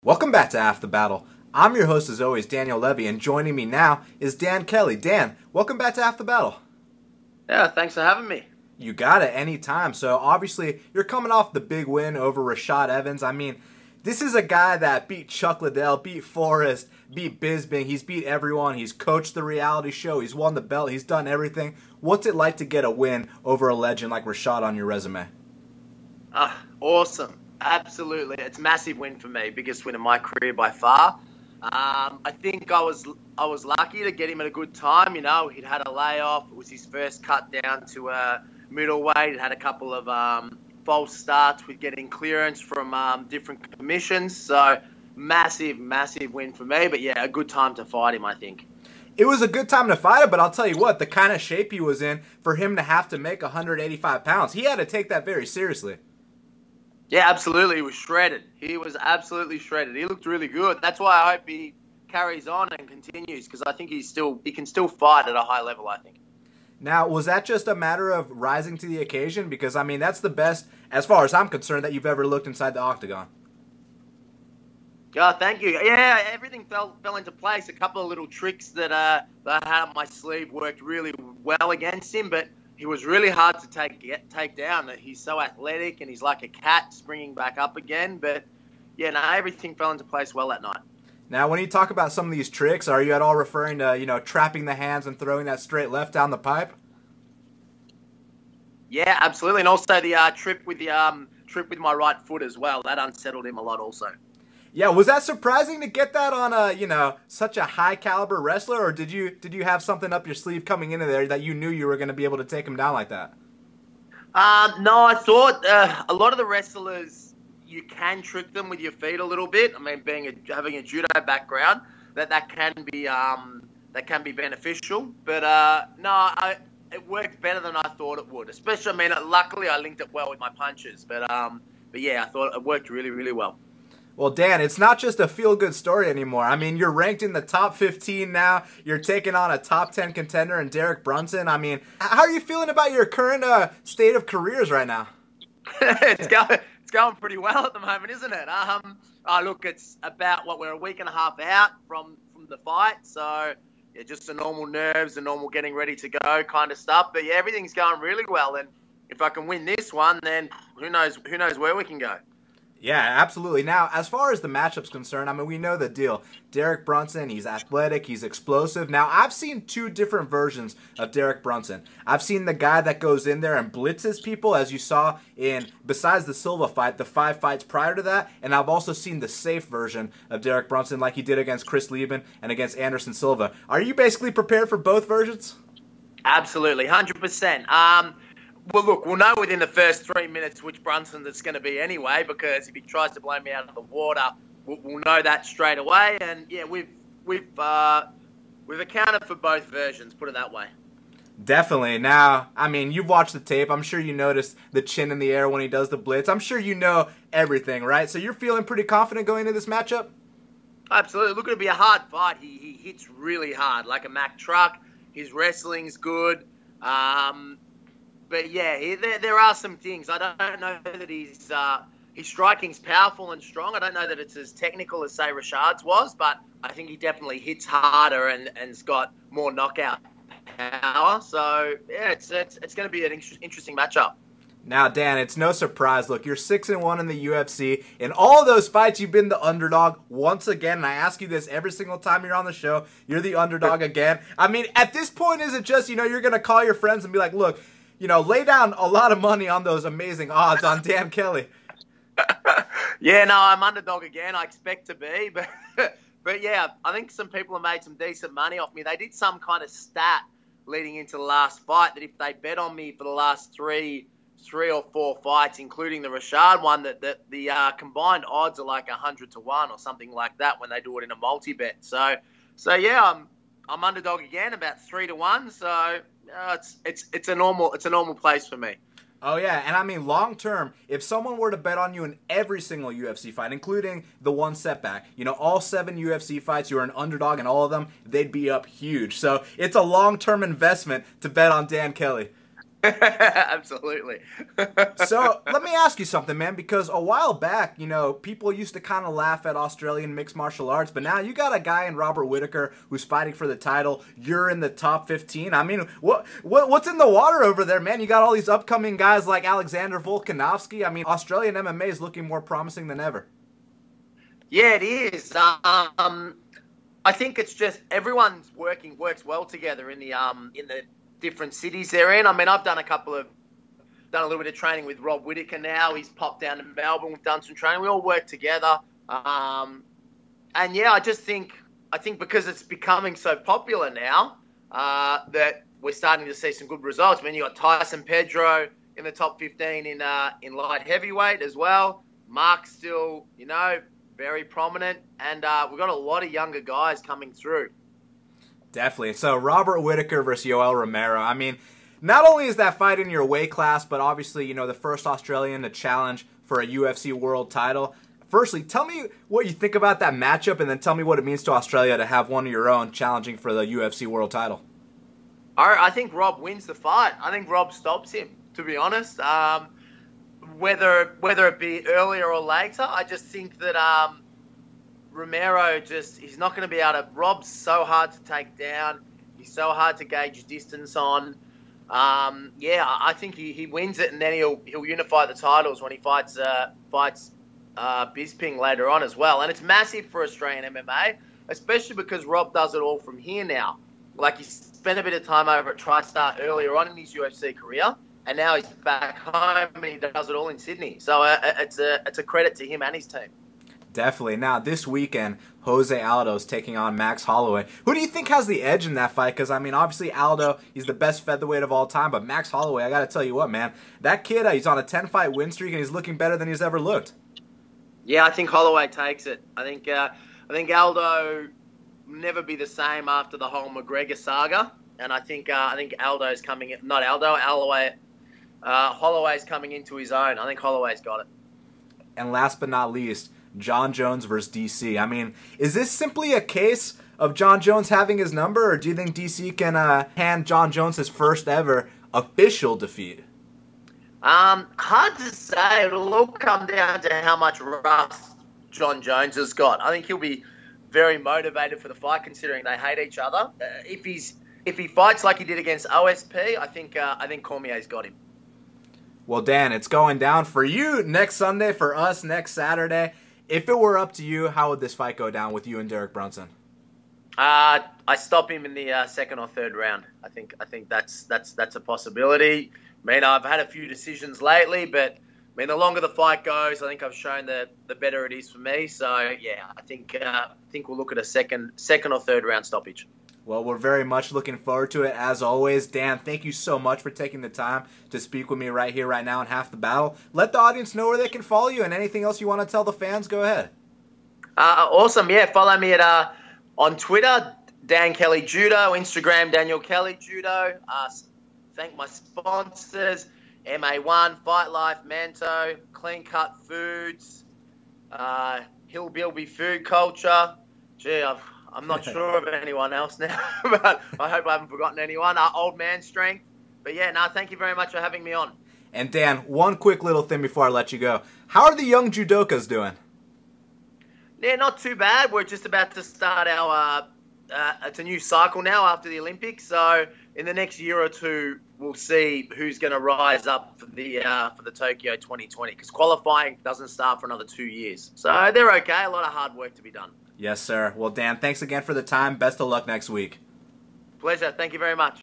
Welcome back to After the Battle. I'm your host as always, Daniel Levi, and joining me now is Dan Kelly. Dan, welcome back to After the Battle. Yeah, thanks for having me. You got it anytime. So obviously you're coming off the big win over Rashad Evans. I mean, this is a guy that beat Chuck Liddell, beat Forrest, beat Bisbing. He's beat everyone. He's coached the reality show. He's won the belt. He's done everything. What's it like to get a win over a legend like Rashad on your resume? Awesome. Absolutely. It's a massive win for me. Biggest win of my career by far. I think I was lucky to get him at a good time. You know, he'd had a layoff. It was his first cut down to middleweight. He'd had a couple of false starts with getting clearance from different commissions. So massive, massive win for me. But yeah, a good time to fight him, I think. It was a good time to fight him, but I'll tell you what, the kind of shape he was in, for him to have to make 185 pounds, he had to take that very seriously. Yeah, absolutely. He was shredded. He was absolutely shredded. He looked really good. That's why I hope he carries on and continues, because I think he can still fight at a high level, I think. Now, was that just a matter of rising to the occasion? Because, I mean, that's the best, as far as I'm concerned, that you've ever looked inside the Octagon. Yeah, thank you. Yeah, everything fell into place. A couple of little tricks that I had up my sleeve worked really well against him, but he was really hard to take down. He's so athletic, and he's like a cat springing back up again. But, yeah, no, everything fell into place well that night. Now, when you talk about some of these tricks, are you at all referring to, you know, trapping the hands and throwing that straight left down the pipe? Yeah, absolutely. And also the trip with my right foot as well. That unsettled him a lot also. Yeah, was that surprising to get that on a, such a high caliber wrestler, or did you have something up your sleeve coming into there that you knew you were going to be able to take him down like that? No, I thought a lot of the wrestlers, you can trick them with your feet a little bit. I mean, having a judo background, that can be beneficial. But it worked better than I thought it would. Especially, I mean, luckily I linked it well with my punches. But yeah, I thought it worked really, really well. Well, Dan, it's not just a feel-good story anymore. I mean, you're ranked in the top 15 now. You're taking on a top 10 contender in Derek Brunson. I mean, how are you feeling about your current state of careers right now? It's going pretty well at the moment, isn't it? Look, it's about we're a week and a half out from the fight, so yeah, just the normal nerves, the normal getting ready to go kind of stuff. But yeah, everything's going really well, and if I can win this one, then who knows where we can go. Yeah, absolutely. Now, as far as the matchup's concerned, I mean, we know the deal. Derek Brunson, he's athletic, he's explosive. Now, I've seen two different versions of Derek Brunson. I've seen the guy that goes in there and blitzes people, as you saw in, besides the Silva fight, the 5 fights prior to that. And I've also seen the safe version of Derek Brunson, like he did against Chris Lieben and against Anderson Silva. Are you basically prepared for both versions? Absolutely, 100%. Well, look, we'll know within the first 3 minutes which Brunson it's going to be anyway, because if he tries to blow me out of the water, we'll know that straight away. And yeah, we've accounted for both versions, put it that way. Definitely. Now, I mean, you've watched the tape. I'm sure you noticed the chin in the air when he does the blitz. I'm sure you know everything, right? So you're feeling pretty confident going into this matchup? Absolutely. Look, it'll be a hard fight. He hits really hard, like a Mack truck. His wrestling's good. But yeah, there are some things. I don't know that his striking's powerful and strong. I don't know that it's as technical as, say, Rashad's was, but I think he definitely hits harder and's got more knockout power. So yeah, it's going to be an interesting matchup. Now, Dan, it's no surprise. Look, you're 6-1 in the UFC. In all of those fights, you've been the underdog once again. And I ask you this every single time you're on the show. You're the underdog again. I mean, at this point, is it just, you're going to call your friends and be like, look, lay down a lot of money on those amazing odds on Dan Kelly. Yeah, no, I'm underdog again. I expect to be. But yeah, I think some people have made some decent money off me. They did some kind of stat leading into the last fight that if they bet on me for the last three or four fights, including the Rashad one, that the combined odds are like 100 to 1 or something like that when they do it in a multi-bet. So yeah, I'm underdog again, about 3 to 1. So it's a normal place for me. Oh yeah, and I mean long term, if someone were to bet on you in every single UFC fight, including the one setback, all 7 UFC fights, you're an underdog in all of them, they'd be up huge. So it's a long term investment to bet on Dan Kelly. Absolutely. So let me ask you something, man, because a while back, you know, people used to kind of laugh at Australian mixed martial arts, but now you got a guy in Robert Whittaker who's fighting for the title. You're in the top 15. I mean, what's in the water over there, man? You got all these upcoming guys like Alexander Volkanovski. I mean, Australian MMA is looking more promising than ever. Yeah, it is. I think it's just everyone's works well together in the different cities they're in. I mean, I've done a little bit of training with Rob Whittaker now. He's popped down to Melbourne. We've done some training. We all work together. And yeah, I think because it's becoming so popular now, that we're starting to see some good results. I mean, you got Tyson Pedro in the top 15 in light heavyweight as well. Mark's still, you know, very prominent, and we've got a lot of younger guys coming through. Definitely. So Robert Whittaker versus Yoel Romero. I mean, not only is that fight in your weight class, but obviously, you know, the first Australian to challenge for a UFC world title. Firstly, tell me what you think about that matchup, and then tell me what it means to Australia to have one of your own challenging for the UFC world title. I think Rob wins the fight. I think Rob stops him, to be honest. Whether it be earlier or later, I just think that Romero he's not going to be able to. Rob's so hard to take down. He's so hard to gauge distance on. Yeah, I think he wins it, and then he'll unify the titles when he fights Bisping later on as well. And it's massive for Australian MMA, especially because Rob does it all from here now. Like, he spent a bit of time over at TriStar earlier on in his UFC career, and now he's back home and he does it all in Sydney. So it's a credit to him and his team. Definitely. Now, this weekend, Jose Aldo's taking on Max Holloway. Who do you think has the edge in that fight? Because, I mean, obviously Aldo, he's the best featherweight of all time, but Max Holloway, I got to tell you what, man, that kid, he's on a 10-fight win streak, and he's looking better than he's ever looked. Yeah, I think Holloway takes it. I think Aldo will never be the same after the whole McGregor saga, and I think Aldo's coming in, not Aldo, Holloway's coming into his own. I think Holloway's got it. And last but not least, John Jones versus DC. I mean, is this simply a case of John Jones having his number, or do you think DC can hand John Jones his first ever official defeat? Hard to say. It'll all come down to how much rust John Jones has got. I think he'll be very motivated for the fight, considering they hate each other. If he fights like he did against OSP, I think Cormier's got him. Well, Dan, it's going down for you next Sunday, for us next Saturday. If it were up to you, how would this fight go down with you and Derek Brunson? I stop him in the second or third round. I think that's a possibility. I mean, I've had a few decisions lately, but I mean, the longer the fight goes, I think I've shown the better it is for me. So yeah, I think we'll look at a second or third round stoppage. Well, we're very much looking forward to it, as always. Dan, thank you so much for taking the time to speak with me right here, right now on Half the Battle. Let the audience know where they can follow you, and anything else you want to tell the fans, go ahead. Awesome. Yeah, follow me at on Twitter, Dan Kelly Judo, Instagram, Daniel Kelly Judo. Thank my sponsors, MA1, Fight Life, Manto, Clean Cut Foods, Hillbilly Food Culture. Gee, I'm not sure of anyone else now, but I hope I haven't forgotten anyone. Old Man Strength. But yeah, thank you very much for having me on. And Dan, one quick little thing before I let you go. How are the young judokas doing? Yeah, not too bad. We're just about to start our it's a new cycle now after the Olympics. So in the next year or two, we'll see who's going to rise up for the Tokyo 2020, because qualifying doesn't start for another 2 years. So they're okay. A lot of hard work to be done. Yes, sir. Well, Dan, thanks again for the time. Best of luck next week. Pleasure. Thank you very much.